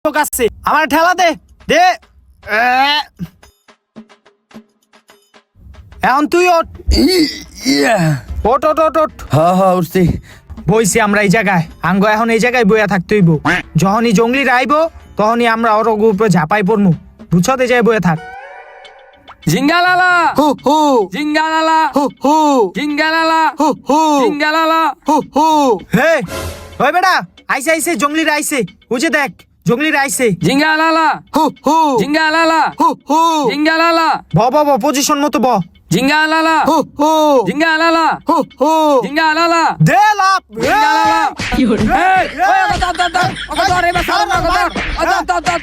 লোক আছে, আমার ঠেলা দে দে। এখন তুই ওঠ ওঠ ওঠ ওঠ ওঠ। হ্যাঁ উঠছি। বইছি আমরা এই জায়গায়, আঙ্গ এখন এই জায়গায় বইয়া থাকতে হইব। যখনই জঙ্গলিরা আইব তখনই আমরা ওর উপরে ঝাঁপাই পড়মু, বুঝছো? এই জায়গায় বইয়া থাক। জিঙ্গালালা হু হু জিঙ্গালালা হু হু জিঙ্গালালা হু হু জিঙ্গালালা হু হু। হে ওই বেটা, আইছে আইছে, জঙ্গলিরা আইছে, বুঝে দেখ, জঙ্গলিরা আইছে। জিঙ্গালালা হু হু জিঙ্গালালা হু হু জিঙ্গালালা ব ব ব, পজিশন মতো ব। জিঙ্গালালা হু হু জিঙ্গালালা হু হু। জিঙ্গালালা দে লাভ। জিঙ্গালালা এই ওই ওকে ধর এবার সারা না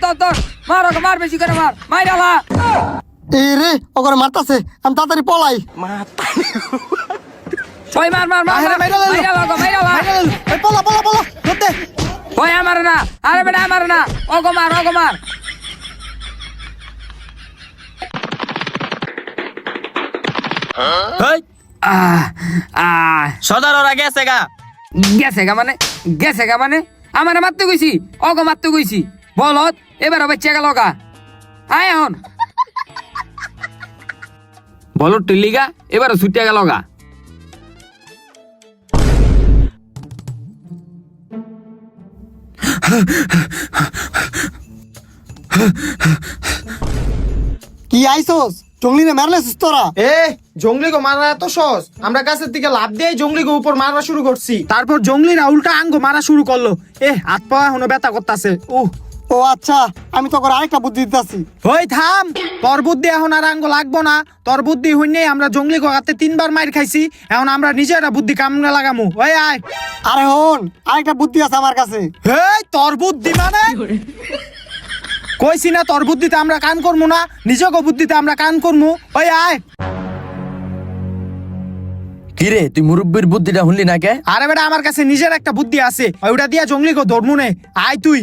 ধর ধর মার বেশি করে মাইরালা। এই রে ওকে মারতাছে, আমি তাড়াতাড়ি পলাই। ওই মার আরে মাইরালা মাইরালা এই পলা পলা পলা ধরতে। ওই আমার না, আরে বেটা আমার না, ওগো মার হেই সদার ওরা গেছে গা। গেছে গা মানে আমার মারতে গইছি, ওগো মারতে গইছি, বলত এবার বাচ্চা গেল গা। আয় এখন বলত টিলিগা এবার ছুটিয়া গেল গা। কি আইছস? জঙ্গলিনে মারলেছিস তোরা? এ জঙ্গলি গো মারা এত সহজ? আমরা গাছের দিকে লাভ দিয়ে জঙ্গলি গো উপর মারা শুরু করছি, তারপর জঙ্গলিরা উল্টা আঙ্গ মারা শুরু করলো। হাত পা এখনো ব্যথা করতেছে। ও আচ্ছা, আমি তোকে আরেকটা বুদ্ধি দিতেছি। ওই থাম, তোর বুদ্ধি এখন আর আঙ্গ লাগবো না। তোর বুদ্ধি হইনে আমরা জঙ্গলি গোগাতে 3বার মাইর খাইছি, এখন আমরা নিজেরা বুদ্ধি কামনা লাগামু। ওই আয়। আরে হন, আরেকটা বুদ্ধি আছে আমার কাছে। এই তোর বুদ্ধি মানে? কইছি না তোর বুদ্ধিতে আমরা কান করবো না, নিজেকে বুদ্ধিতে আমরা কান করবো। ওই আয়। কিরে তুই মুরব্বীর বুদ্ধিটা শুনলি না কে? আরে বেটা, আমার কাছে নিজের একটা বুদ্ধি আছে, ওইটা দিয়া জঙ্গলি গো ধরমু নে। আয় তুই।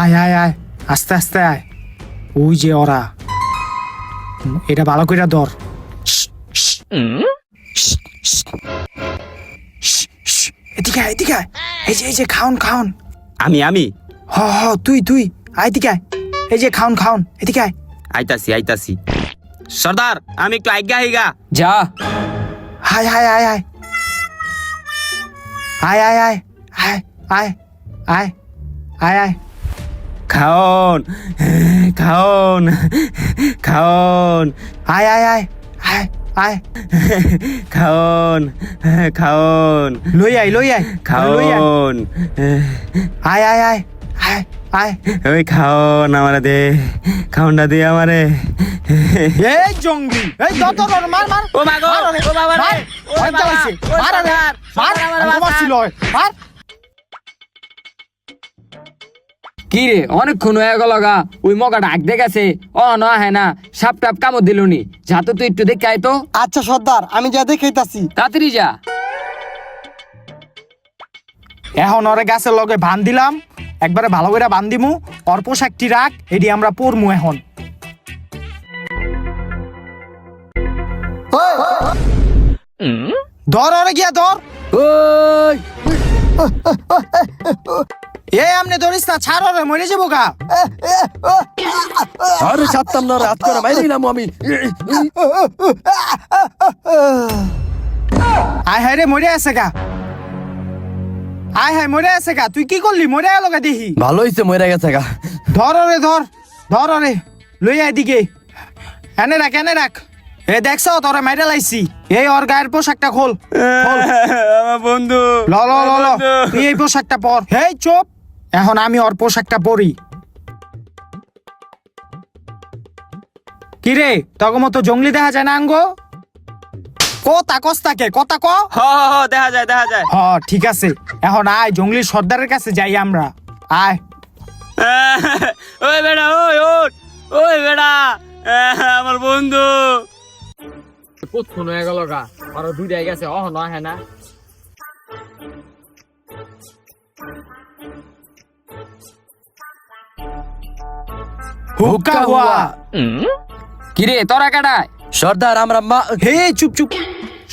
আয় আয় আয়, আস্তে আস্তে আয়। ওই যে ওরা, এটা ভালো করে ধর। এদিকে আয়, এদিকে আয়। এই যে খাউন খাউন। আমি হ তুই তুই আয়, এদিকে আয়। এই যে খাউন খাউন, এদিকে আয়। আইতাছি সর্দার, আমি একটু আজ্ঞা হইগা। যা হায় হায় আয় আয় আয় আয় আয় আয় আয় আয় আয় আয়। খাওন খাওন খাওন আয় আয় আয় আয় আয়। খাওন খাওন লই আয় লই আয় লই আয়। খাওন আয় আয় আয় আয় আয়। ওই খাওন আমারে দে, খাওনটা দে আমারে। এই জঙ্গলি, এই ধর ধর ধর, মার মার। ও মা গো, মার ওরে, ও বাবা রে, মার। ও ওই বাবা, জ্বালাইছে। ও মার ওরে, সর্দার, মার। সর্দার আমার আমাকে বাঁচান। মারছিল ওই, মার। কি রে অনেকক্ষণ হয়ে গেল গা, ওই মগা ডাক দে গেছে, ও না হ্যাঁ না, সাপ টাপ কামড় দিলুনি। যা তো তুই একটু দেখে আয় তো, আচ্ছা সর্দার, আমি যা দেখাইতাছি। তাড়াতাড়ি যা। এখন ওরে গাছের লগে বান দিলাম, একবারে ভালো করে বান দিমু। ওর পোশাকটি রাখ, এটি আমরা পরমু এখন। ধর ওরে, গিয়া ধর। ওই আমনে ধরিস না, ছাড় ওরে, মরে যাবো গা। আরে ছাড়তাম না, রাত করে মাইরে দিলাম আমি। আয় হায় রে, মরে আছে গা। আয় হায়, মরে আছে গা। তুই কি করলি? মরে গেল গা দেখি। ভালো হইছে মরে গেছে গা। ধর ওরে, ধর ধর ওরে, লই আয় দিকে। এনে রাখ, এনে রাখ। দেখছ তোরে মাইরা লাইছি। এই ওর গায়ের পোশাকটা খোল খোল। আমার বন্ধু, ল ল ল ল, তুই এই পোশাকটা পর। হেই চুপ, এখন আমি ওর পোশাকটা পরি। কিরে তখন মতো জঙ্গলি দেখা যায় না আঙ্গো? কথা কস্তাকে কথা ক। দেখা যায়। হ ঠিক আছে, এখন আয় জঙ্গলি সর্দারের কাছে যাই আমরা। আয়। ওই বেড়া, ওই বেড়া, আমার বন্ধু। কতক্ষণ হয়ে গেল গা, আরো দুইটাই গেছে, ও না হ্যাঁ না। হুক্কা হুয়া। কিরে তোরা কাটায়? সর্দার আমরা হে চুপ চুপ,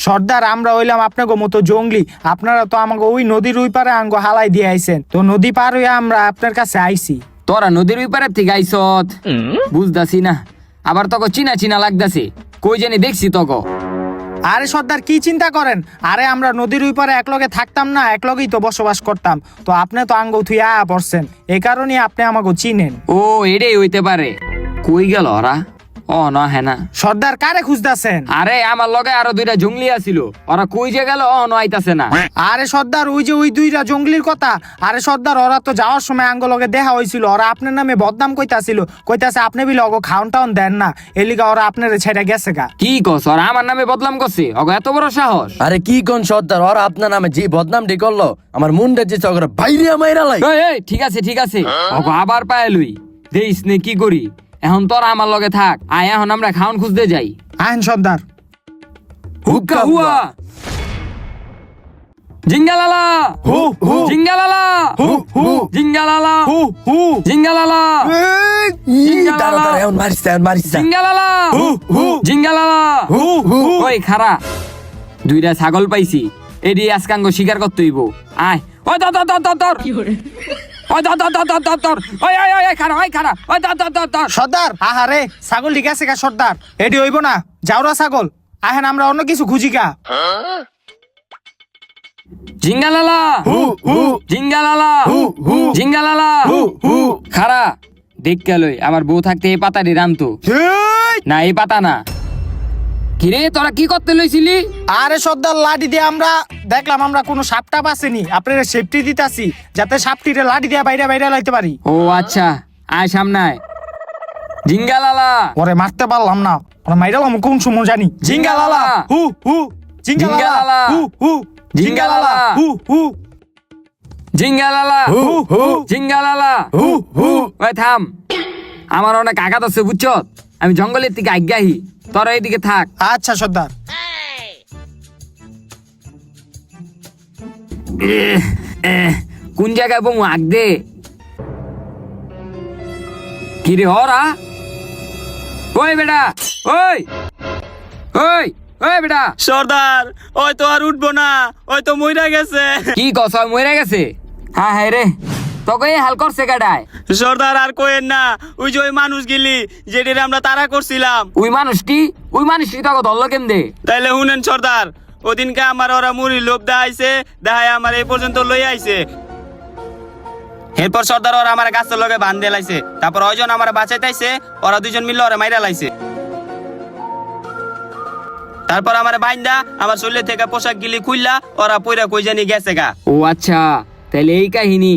সর্দার আমরা হইলাম আপনাকে মতো জঙ্গলি, আপনারা তো আমাকে ওই নদীর ওই পারে আঙ্গ হালাই দিয়ে আইছেন, তো নদী পার হইয়া আমরা আপনার কাছে আইছি। তোরা নদীর ওই পারের থেকে আইসত বুঝতাছি না, আবার তোকে চিনা চিনা লাগতাছে, কই জানি দেখছি তোকে। আরে সর্দার কি চিন্তা করেন, আরে আমরা নদীর ওই পারে একলগে থাকতাম না, একলগেই তো বসবাস করতাম, তো আপনি তো আঙ্গ থুই আয়া পড়ছেন, এই কারণে আপনি আমাকে চিনেন। ও এটাই হইতে পারে। কই গেল ওরা? ও না হ্যাঁ না, সর্দার কারে খুঁজতেছেন? আরে আমার লগে আরো দুইটা জঙ্গলি আছিল, ওরা কই যে গেল ও আইতাছে না। আরে সর্দার ওই যে ওই দুইটা জঙ্গলির কথা, আরে সর্দার ওরা তো যাওয়ার সময় আঙ্গ লগে দেখা হয়েছিল, ওরা আপনার নামে বদনাম কইতাছিল, কইতাছে আপনি বিলে অগো খাওন টাউন দেন না, এলিগা ওরা আপনার ছেড়ে গেছে গা। কি কস? ওরা আমার নামে বদনাম করছে? অগো এত বড় সাহস! আরে কি কোন সর্দার, ওরা আপনার নামে যে বদনামটি করলো আমার মুন্ডে যে চক্র বাইরে মাইরা লাই। এই, এই, ঠিক আছে ঠিক আছে, অগো আবার পায়ে লুই দেইস নে, কি করি এখন? তোরা আমার লগে থাক, আয় এখন আমরা খাওন খুঁজতে যাই। আহেন সর্দার। হুক্কা হুয়া জিঙ্গালালা হু হু জিঙ্গালালা হু হু জিঙ্গালালা হু হু জিঙ্গালালা তাড়াতাড়ি এখন মারিস মারিস। জিঙ্গালালা হু হু জিঙ্গালালা হু হু। ওই খারা, দুইটা ছাগল পাইছি, এডি আজকাঙ্গ শিকার করতে হইব। আয় ওই ধর ধর ধর ধর ধর ওই ধর ধর ধর ধর ধর ধর ওই ওই ওই খারা ওই খারা ওই ধর ধর ধর ধর। সর্দার আহারে ছাগল ঠিক আছে গা সর্দার, এটি হইব না, যাওরা ছাগল, আহেন আমরা অন্য কিছু খুঁজি গা। জিঙ্গালালা হু হু জিঙ্গালালা হু হু জিঙ্গালালা হু হু। খারা দেখ গেলই আমার বউ থাকতে এই পাতাটি রামতো এই! না, এই পাতা না। কিরে তোরা কি করতে লইছিলি? আরে সর্দার লাঠি দিয়ে আমরা দেখলাম আমরা কোনো সাপটা পাসেনি, আপনারা সেফটি দিতাছি যাতে সাপটিরে লাঠি দিয়ে বাইরে বাইরে লাইতে পারি। ও আচ্ছা, আয় সামনে আয়। জিঙ্গালালা ওরে মারতে পারলাম না, ওরে মাইরালাম কোন সময় জানি। জিঙ্গালালা হু হু জিঙ্গালালা হু হু জিঙ্গালালা হু হু জিঙ্গালালা হু হু জিঙ্গালালা হু হু। ওই থাম, আমার অনেক আঘাত আছে বুঝছ, আমি জঙ্গলের দিকে আজ্ঞাহি, তোরা এইদিকে থাক। আচ্ছা সর্দার। কোন জায়গায় বমু আগ দে। কিরে ওরা? ওই বেটা, ওই ওই ওই বেটা, সর্দার ওই তো আর উঠবো না, ওই তো মইরা গেছে। কি কস মরে গেছে? হ্যাঁ হ্যাঁ রে, তোকে এই হাল করছে কাটায়। সর্দার আর কোয়েন না, ওই যে ওই মানুষ গিলি যেটির আমরা তাড়া করছিলাম, ওই মানুষটি তোকে ধরলো কেমনে? তাইলে শুনেন সর্দার, ওদিনকে আমার ওরা মুড়ি লোভ দেখাইছে, দেখায় আমার এই পর্যন্ত লই আইছে। এরপর সর্দার ওরা আমার গাছের লগে বান দিয়ে লাইছে, তারপর ওইজন আমার বাঁচাইতেছে, ওরা দুজন মিললে ওরা মাইরা লাইছে। তারপর আমার বাইন্দা আমার শরীর থেকে পোশাক গিলি খুললা ওরা পইরা কই জানি গেছে গা। ও আচ্ছা, তাহলে এই কাহিনী।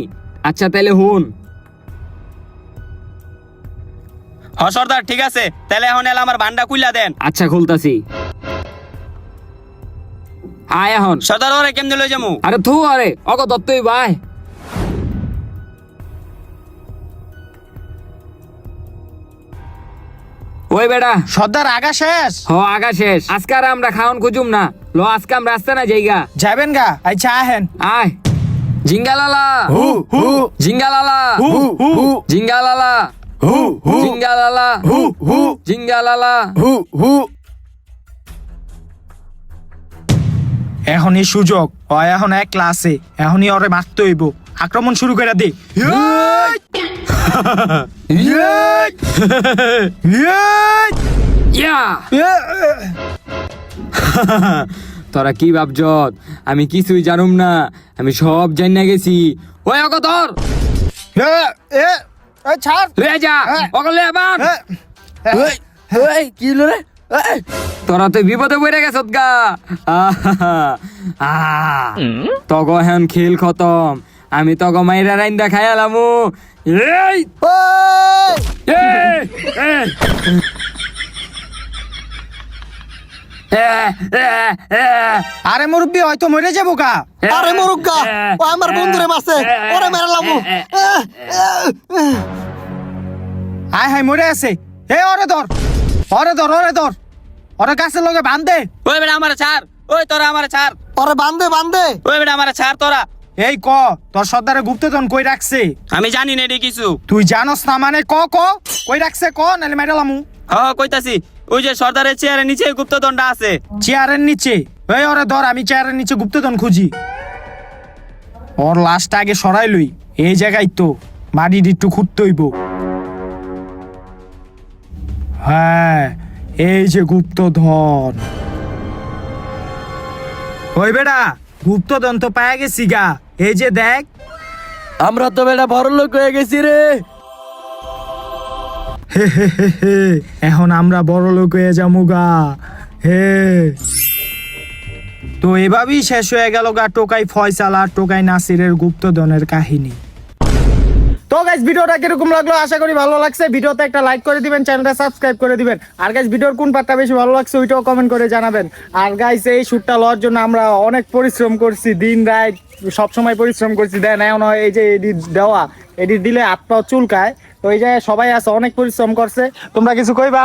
আচ্ছা তাহলে হুন। হ সর্দার ঠিক আছে, তাহলে এখন এলা আমার বান্ডা খুললা দেন। আচ্ছা খুলতাছি, আয় এখন। সর্দার ওরা কেমনে লই যামু? আরে থু, আরে অগ দত্তই ভাই। ওই বেটা, সর্দার আগা শেষ? হ আগা শেষ, আজকে আর আমরা খাওন খুঁজুম না, লো আজকে আমরা রাস্তা না যাইগা। যাবেন গা? আচ্ছা আহেন। আয় জিঙ্গালালা হু হু জিঙ্গালালা হু হু জিঙ্গালালা হু হু জিঙ্গালালা হু হু জিঙ্গালালা। হু হু। এখনই সুযোগ, ও এখন এক ক্লাসে, এখনই ওরে মারতে হইব, আক্রমণ শুরু করে দে। ইয়া! তোরা কি ভাবছ আমি কিছুই জানুম না? আমি সব জানিয়ে গেছি। ওই অগ ধর, ছাড়। লয়ে যা অগলে আবার। কি হলো রে? তোরা তো বিপদে পড়ে গেছত গা। তগ এখন খেল খতম, আমি তগ মাইরা রাইন্দা খাইলামু। এই আরে মুরব্বি হয়তো মরে যাবো গা। আরে মুরুগা, ও আমার বন্ধুরে মারছে, ওরে মেরালামু। হায় হায় মরে আছে। হে ওরে ধর, ওরে ধর, ওরে ধর, ওরে গাছের লগে বান্ধে। ওই বেটা আমার ছাড়, ওই তোরা আমার ছাড়, ওরে বান্ধে বান্ধে। ওই বেটা আমার ছাড় তোরা। এই ক তোর সর্দারে গুপ্তধন কই রাখছে? আমি জানি না এটি কিছু। তুই জানোস না মানে ক ক কই রাখছে ক, নাহলে মেডালামু। হ কইতাছি, ওই যে সর্দারের চেয়ারের নিচে গুপ্তদণ্ডা আছে। চেয়ারের নিচে? এই ওরে ধর, আমি চেয়ারের নিচে গুপ্তধন খুঁজি। ওর লাশটা আগে সরাই লই, এই জায়গায় তো মাটির একটু খুঁড়তে হইব। হ্যাঁ, এই যে গুপ্তধন। ওই বেটা, গুপ্তধন তো পায়া গেছি গা, এই যে দেখ। আমরা তো বেটা বড় লোক হয়ে গেছি রে। এখন আমরা বড় লোক হয়ে যাবো গা। হে, তো এভাবেই শেষ হয়ে গেল গা টোকাই ফয়সাল আর টোকাই নাসিরের গুপ্তধনের কাহিনী। তো গাইস, ভিডিওটা কিরকম লাগলো আশা করি ভালো লাগছে। ভিডিওতে একটা লাইক করে দিবেন, চ্যানেলটা সাবস্ক্রাইব করে দিবেন। আর গাইস, ভিডিওর কোন পার্টটা বেশি ভালো লাগছে ওইটাও কমেন্ট করে জানাবেন। আর গাইস, এই শুটটা লওয়ার জন্য আমরা অনেক পরিশ্রম করছি, দিন রাত সবসময় পরিশ্রম করছি। দেন এখন এই যে এডিট দেওয়া, এডিট দিলে হাত পাও চুলকায়। তো এই যে সবাই আছে অনেক পরিশ্রম করছে। তোমরা কিছু কইবা?